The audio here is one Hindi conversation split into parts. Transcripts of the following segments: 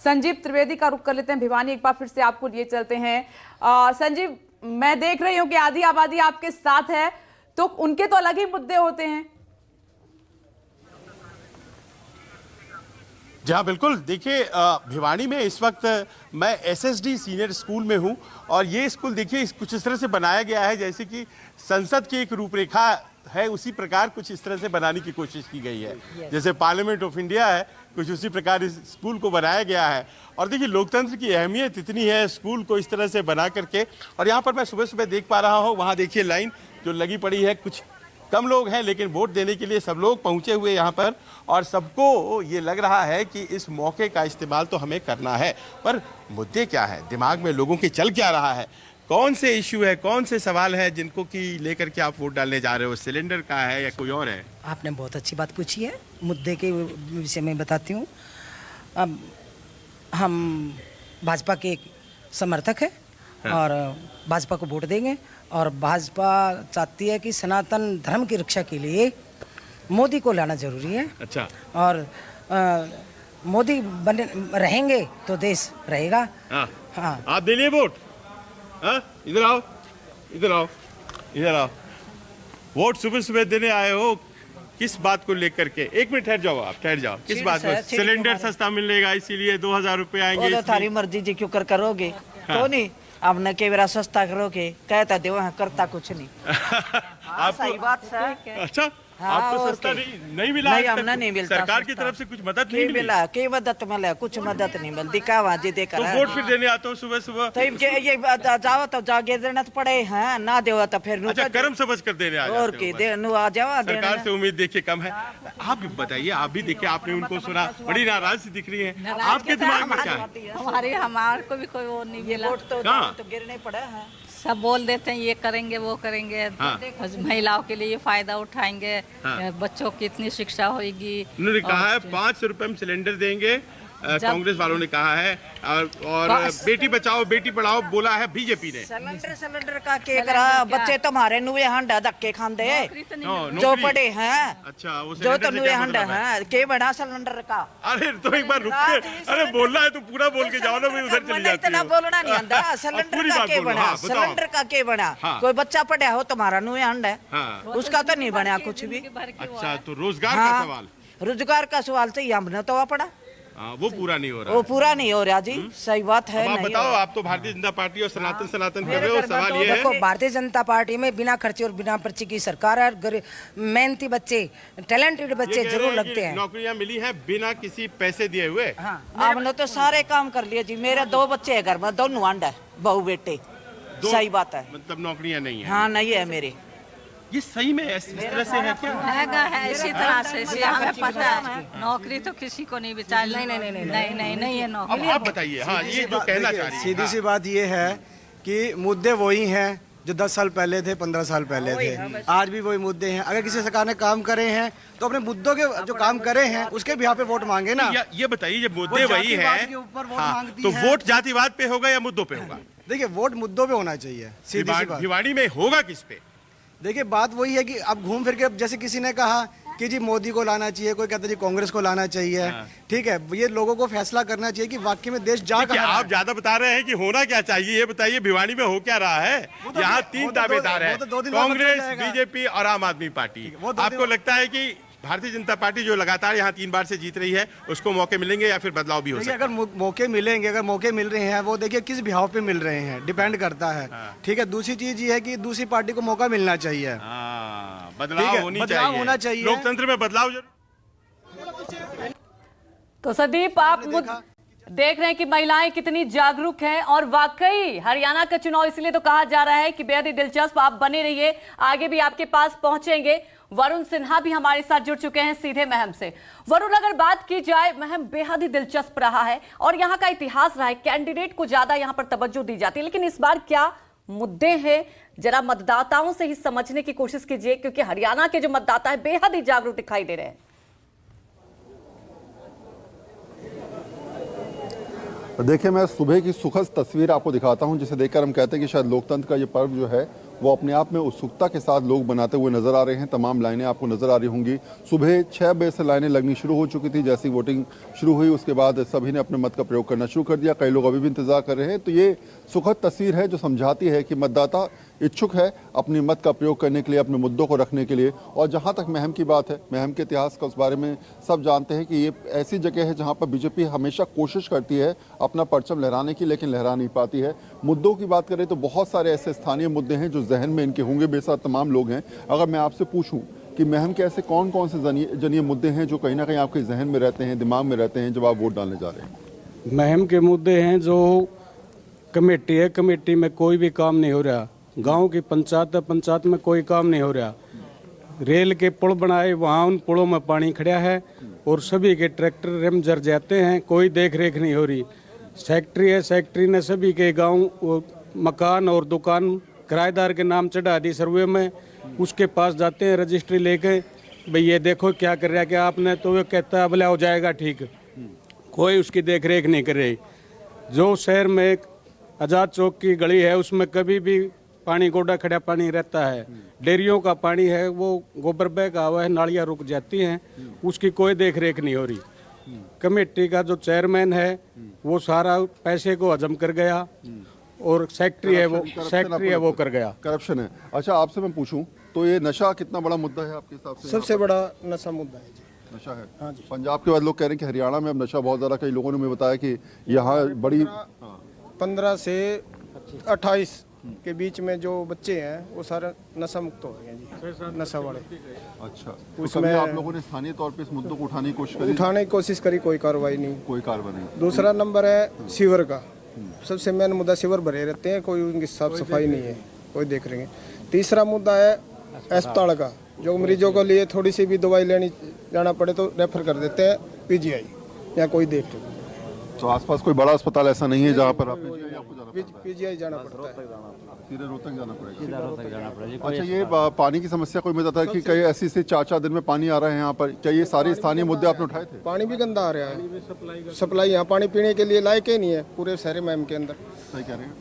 संजीव त्रिवेदी का रुख कर लेते हैं। भिवानी, एक बार फिर से आपको लिए चलते हैं। संजीव, मैं देख रही हूं कि आधी आबादी आपके साथ है, तो उनके तो अलग ही मुद्दे होते हैं। जी हाँ, बिल्कुल। देखिए, भिवानी में इस वक्त मैं एसएसडी सीनियर स्कूल में हूँ और ये स्कूल देखिए कुछ इस तरह से बनाया गया है जैसे कि संसद की एक रूपरेखा है, उसी प्रकार कुछ इस तरह से बनाने की कोशिश की गई है। जैसे पार्लियामेंट ऑफ इंडिया है, कुछ उसी प्रकार इस स्कूल को बनाया गया है। और देखिए, लोकतंत्र की अहमियत इतनी है स्कूल को इस तरह से बना करके। और यहाँ पर मैं सुबह सुबह देख पा रहा हूँ, वहाँ देखिए लाइन जो लगी पड़ी है, कुछ कम लोग हैं लेकिन वोट देने के लिए सब लोग पहुंचे हुए यहाँ पर। और सबको ये लग रहा है कि इस मौके का इस्तेमाल तो हमें करना है। पर मुद्दे क्या है, दिमाग में लोगों के चल क्या रहा है, कौन से इश्यू है, कौन से सवाल है जिनको कि लेकर के आप वोट डालने जा रहे हो? सिलेंडर का है या कोई और है? आपने बहुत अच्छी बात पूछी है। मुद्दे के विषय में बताती हूँ। अब हम भाजपा के समर्थक हैं और भाजपा को वोट देंगे। और भाजपा चाहती है कि सनातन धर्म की रक्षा के लिए मोदी को लाना जरूरी है। अच्छा। और मोदी बने रहेंगे तो देश रहेगा। हाँ। आप दे लिए वोट? हाँ, इधर आओ, इधर आओ, इधर आओ। वोट सुबह सुबह देने आए हो, किस बात को लेकर के? एक मिनट ठहर जाओ, आप ठहर जाओ। किस बात को? सिलेंडर सस्ता मिलेगा इसीलिए 2000 रुपए आएंगे। तो थारी मर्जी जी क्यों करोगे? तो नहीं अब न के बेरा सस्ता करोगे, कहता देव करता कुछ नहीं। सही बात है। अच्छा, आपको सस्ता नहीं मिला? नहीं, हमने नहीं मिलता। सरकार की तरफ से कुछ मदद नहीं मिला? के मदद मिले? कुछ मदद नहीं मिलती। दिखावा जी देकर तो वोट फिर देने आता हूँ सुबह सुबह। तो ये जाओ तो जाके देना तो पड़े हैं, ना देवा तो फिर अच्छा, कर्म समझ कर देने आ जाते हो। और की दे आ जाओ। सरकार से उम्मीद देखिए कम है। आप भी बताइए, आप भी देखिए, आपने उनको सुना, बड़ी नाराज सी दिख रही है। आपके दिमाग में क्या है? हमारे को भी कोई वो नहीं मिला। तो गिरने पड़ा है। सब बोल देते हैं ये करेंगे वो करेंगे। महिलाओं के लिए ये फायदा उठाएंगे। बच्चों की इतनी शिक्षा होगी। उन्होंने कहा है 500 रुपए में सिलेंडर देंगे, कांग्रेस वालों ने कहा है। और बेटी बचाओ बेटी पढ़ाओ बोला है बीजेपी ने। सिलेंडर का के करा? बच्चे तुम्हारे नुए हंडा धक्के खाते जो पड़े हैं। अच्छा, वो जो तो नुए हंडा है के बना सिलेंडर का। अरे तो एक बार रुक के, अरे बोलना है तो पूरा बोल के जाओ ना, मैं उधर चली जाती इतना बोलना नहीं आता। सिलेंडर का के बना? सिलेंडर का के बना? कोई बच्चा पढ़ा हो तुम्हारा नुए हंडा है, उसका तो नहीं बना कुछ भी। अच्छा, तो रोजगार का सवाल? रोजगार का सवाल तो हमने तो पड़ा, वो पूरा नहीं हो रहा। वो पूरा नहीं हो रहा जी। सही बात है। आप बताओ, आप तो भारतीय जनता पार्टी और सनातन सनातन कर रहे हो। सवाल ये है, देखो, भारतीय जनता पार्टी में बिना खर्चे और बिना पर्ची की सरकार है। मेहनती बच्चे, टैलेंटेड बच्चे जरूर लगते हैं। नौकरियां मिली हैं बिना किसी पैसे दिए हुए। आपने तो सारे काम कर लिए जी। मेरे 2 बच्चे है घर में, दोनों अंडा है, बहू बेटे। सही बात है। मतलब नौकरियां नहीं है? हाँ, नहीं है मेरे। ये सही में इस तरह से है क्या? है इसी तरह से। हमें पता है नौकरी तो किसी को नहीं बेचा। नहीं है नौकरी। अब आप बताइए। हाँ, ये जो कहना चाह रही है। सीधी सी बात ये है कि मुद्दे वही हैं जो 10 साल पहले थे, 15 साल पहले थे। आज भी वही मुद्दे हैं। अगर किसी सरकार ने काम करे हैं तो अपने मुद्दों के जो काम करे हैं उसके भी यहाँ पे वोट मांगे ना। ये बताइए, जब मुद्दे वही है तो वोट जातिवाद पे होगा या मुद्दों पे होगा? देखिए, वोट मुद्दों पे होना चाहिए। सीधी सी बात। भिवाड़ी में होगा किस पे? देखिए, बात वही है कि अब घूम फिर के, जैसे किसी ने कहा कि जी मोदी को लाना चाहिए, कोई कहता है जी कांग्रेस को लाना चाहिए। ठीक है, ये लोगों को फैसला करना चाहिए कि वाकई में देश जा कहाँ रहा है। आप ज्यादा बता रहे हैं कि होना क्या चाहिए, ये बताइए भिवाड़ी में हो क्या रहा है? यहाँ 3 दावेदार है, कांग्रेस, बीजेपी और आम आदमी पार्टी। आपको लगता है कि भारतीय जनता पार्टी जो लगातार यहाँ 3 बार से जीत रही है उसको मौके मिलेंगे या फिर बदलाव भी हो सकता है? अगर मौके मिलेंगे, अगर मौके मिल रहे हैं, वो देखिए किस बिहाव पे मिल रहे हैं, डिपेंड करता है। ठीक है, दूसरी चीज ये है कि दूसरी पार्टी को मौका मिलना चाहिए। बदलाव होना चाहिए। लोकतंत्र में बदलाव जरूर। तो संदीप, आप देख रहे हैं कि महिलाएं कितनी जागरूक हैं और वाकई हरियाणा का चुनाव इसलिए तो कहा जा रहा है कि बेहद ही दिलचस्प। आप बने रहिए, आगे भी आपके पास पहुंचेंगे। वरुण सिन्हा भी हमारे साथ जुड़ चुके हैं सीधे महम से। वरुण, अगर बात की जाए, महम बेहद ही दिलचस्प रहा है और यहाँ का इतिहास रहा है, कैंडिडेट को ज्यादा यहाँ पर तवज्जो दी जाती है, लेकिन इस बार क्या मुद्दे हैं जरा मतदाताओं से ही समझने की कोशिश कीजिए, क्योंकि हरियाणा के जो मतदाता है बेहद ही जागरूक दिखाई दे रहे हैं। देखिए, मैं सुबह की सुखद तस्वीर आपको दिखाता हूं, जिसे देखकर हम कहते हैं कि शायद लोकतंत्र का ये पर्व जो है वो अपने आप में उत्सुकता के साथ लोग बनाते हुए नजर आ रहे हैं। तमाम लाइनें आपको नजर आ रही होंगी। सुबह 6 बजे से लाइनें लगनी शुरू हो चुकी थी। जैसी वोटिंग शुरू हुई उसके बाद सभी ने अपने मत का प्रयोग करना शुरू कर दिया। कई लोग अभी भी इंतजार कर रहे हैं। तो ये सुखद तस्वीर है जो समझाती है कि मतदाता इच्छुक है अपनी मत का प्रयोग करने के लिए, अपने मुद्दों को रखने के लिए। और जहां तक महम की बात है, महम के इतिहास का उस बारे में सब जानते हैं कि ये ऐसी जगह है जहां पर बीजेपी हमेशा कोशिश करती है अपना परचम लहराने की, लेकिन लहरा नहीं पाती है। मुद्दों की बात करें तो बहुत सारे ऐसे स्थानीय मुद्दे हैं जो जहन में इनके होंगे, बेसाथ तमाम लोग हैं। अगर मैं आपसे पूछूं कि महम के ऐसे कौन कौन से जनीय मुद्दे हैं जो कहीं ना कहीं आपके जहन में रहते हैं, दिमाग में रहते हैं जब आप वोट डालने जा रहे हैं? महम के मुद्दे हैं जो कमेटी है, कमेटी में कोई भी काम नहीं हो रहा। गांव की पंचायत है, पंचायत में कोई काम नहीं हो रहा। रेल के पुल बनाए, वहाँ उन पुलों में पानी खड़ा है और सभी के ट्रैक्टर रिम जर जाते हैं, कोई देख रेख नहीं हो रही। सेक्रेटरी है, सेक्रेटरी ने सभी के गांव मकान और दुकान किराएदार के नाम चढ़ा दी सर्वे में। उसके पास जाते हैं रजिस्ट्री लेके, भाई ये देखो क्या कर रहा है क्या आपने, तो वो कहता है भले हो जाएगा ठीक। कोई उसकी देख रेख नहीं कर रही। जो शहर में एक आज़ाद चौक की गली है उसमें कभी भी पानी गोडा खड़ा पानी रहता है। डेयरियों का पानी है वो गोबर बह हुआ है, नालियाँ रुक जाती हैं, उसकी कोई देख रेख नहीं हो रही। कमेटी का जो चेयरमैन है वो सारा पैसे को हजम कर गया और सेक्रेटरी है वो कर गया। करप्शन है। अच्छा, आपसे मैं पूछूं तो ये नशा कितना बड़ा मुद्दा है आपके हिसाब से? सबसे बड़ा नशा मुद्दा है जी। नशा है। हाँ जी। पंजाब के बाद लोग कह रहे हैं कि हरियाणा में अब नशा बहुत ज्यादा। कई लोगों ने मुझे बताया कि यहाँ बड़ी 15 से 28 के बीच में जो बच्चे हैं वो सारे नशा मुक्त हो गए हैं जी, नशा वाले। अच्छा, तो उसमें कभी आप लोगों ने स्थानीय तौर पे इस मुद्दों को उठाने की कोशिश करी? उठाने की कोशिश करी, कोई कार्रवाई नहीं। कोई कार्रवाई नहीं। दूसरा नंबर है सीवर का। सबसे मेन मुद्दा सीवर भरे रहते हैं, कोई उनकी साफ सफाई नहीं है, कोई देख रहे हैं। तीसरा मुद्दा है अस्पताल का, जो मरीजों के लिए थोड़ी सी भी दवाई लेनी जाना पड़े तो रेफर कर देते हैं पीजीआई, या कोई देख रहे। तो आसपास कोई बड़ा अस्पताल ऐसा नहीं है जहाँ पर आप पीजीआई जाना पड़ता है, सीधे रोहतक जाना पड़ेगा? अच्छा, ये पानी की समस्या कोई मुझे बताता है कि कई ऐसी से 4-4 दिन में पानी आ रहा है यहाँ पर, क्या ये सारे स्थानीय मुद्दे आपने उठाए थे? पानी भी गंदा आ रहा है, सप्लाई यहाँ पानी पीने के लिए लायक ही नहीं है पूरे शहर में के अंदर। सही कह रहे हैं।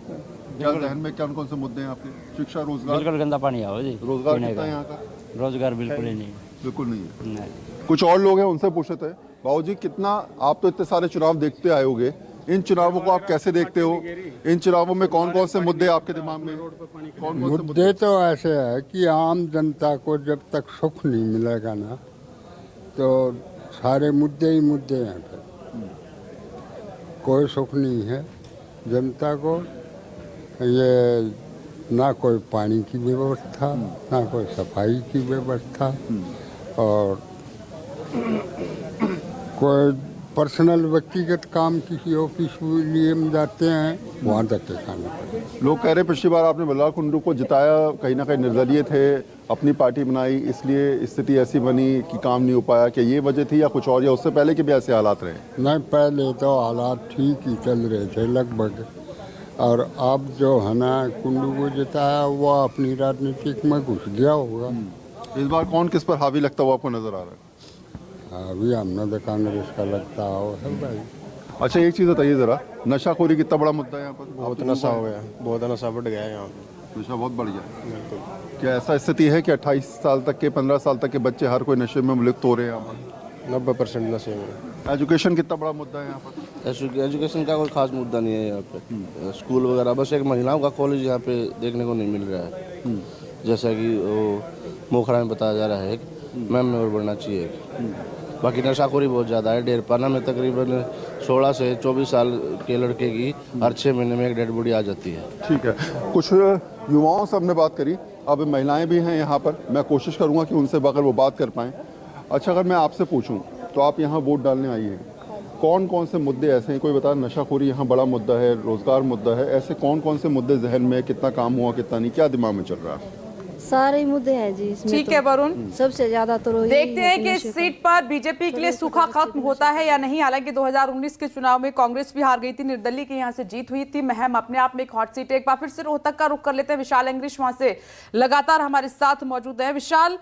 क्या जहन में कौन से मुद्दे हैं आपके? शिक्षा, रोजगार? बिल्कुल गंदा पानी आओ जी। रोजगार कितना है यहाँ का? रोजगार बिल्कुल ही नहीं, बिल्कुल नहीं है। कुछ और लोग हैं, उनसे पूछे थे। बाबूजी, कितना आप तो इतने सारे चुनाव देखते आए होंगे, इन चुनावों को आप कैसे देखते हो? इन चुनावों में कौन कौन से मुद्दे आपके दिमाग में? कौन मुद्दे तो ऐसे है कि आम जनता को जब तक सुख नहीं मिलेगा ना तो सारे मुद्दे ही मुद्दे हैं। फिर कोई सुख नहीं है जनता को। ये ना कोई पानी की व्यवस्था, ना कोई सफाई की व्यवस्था, और कोई पर्सनल व्यक्तिगत काम किसी ऑफिस के लिए हम जाते हैं वहाँ तक खाना पड़े। लोग कह रहे पिछली बार आपने बलराज कुंडू को जिताया, कहीं ना कहीं निर्दलीय थे, अपनी पार्टी बनाई, इसलिए स्थिति ऐसी बनी कि काम नहीं हो पाया। क्या ये वजह थी या कुछ और, या उससे पहले के भी ऐसे हालात रहे? नहीं, पहले तो हालात ठीक ही चल रहे थे लगभग, और अब जो है ना कुंडू को जिताया वो अपनी राजनीतिक में घुस गया होगा। इस बार कौन किस पर हावी लगता हुआ आपको नजर आ रहा है? अभी हमने तो कांग्रेस का लगता है भाई। अच्छा, एक चीज़ बताइए ज़रा, नशाखोरी कितना बड़ा मुद्दा है यहाँ पर? बहुत नशा हो गया, बहुत नशा बढ़ गया है यहाँ पे। नशा बहुत बढ़ गया। क्या ऐसा स्थिति है कि 28 साल तक के, 15 साल तक के बच्चे हर कोई नशे में लिप्त हो रहे हैं यहाँ पर? 90% नशे में। एजुकेशन कितना बड़ा मुद्दा है यहाँ पर? एजुकेशन का कोई खास मुद्दा नहीं है यहाँ पे। स्कूल वगैरह, बस एक महिलाओं का कॉलेज यहाँ पे देखने को नहीं मिल रहा है। जैसा कि वो मोखरा में बताया जा रहा है, मैम में और बढ़ना चाहिए। बाकी नशाखोरी बहुत ज़्यादा है। डेरपाना में तकरीबन 16 से 24 साल के लड़के की हर 6 महीने में एक डेड बॉडी आ जाती है। ठीक है, कुछ युवाओं से हमने बात करी, अब महिलाएं भी हैं यहाँ पर, मैं कोशिश करूँगा कि उनसे अगर वो बात कर पाएँ। अच्छा, अगर मैं आपसे पूछूँ तो आप यहाँ वोट डालने आई हैं, कौन कौन से मुद्दे ऐसे हैं? कोई बता, नशाखोरी यहाँ बड़ा मुद्दा है, रोजगार मुद्दा है, ऐसे कौन कौन से मुद्दे जहन में? कितना काम हुआ, कितना नहीं, क्या दिमाग में चल रहा है? सारे मुद्दे हैं जी इसमें। ठीक है वरुण, सबसे ज्यादा तो देखते हैं कि इस सीट पर बीजेपी के लिए सूखा खत्म होता है या नहीं। हालांकि 2019 के चुनाव में कांग्रेस भी हार गई थी, निर्दलीय की यहां से जीत हुई थी। महम अपने आप में एक हॉट सीट है। एक बार फिर से रोहतक का रुख कर लेते हैं, विशाल एंग्रिश वहां से लगातार हमारे साथ मौजूद है। विशाल,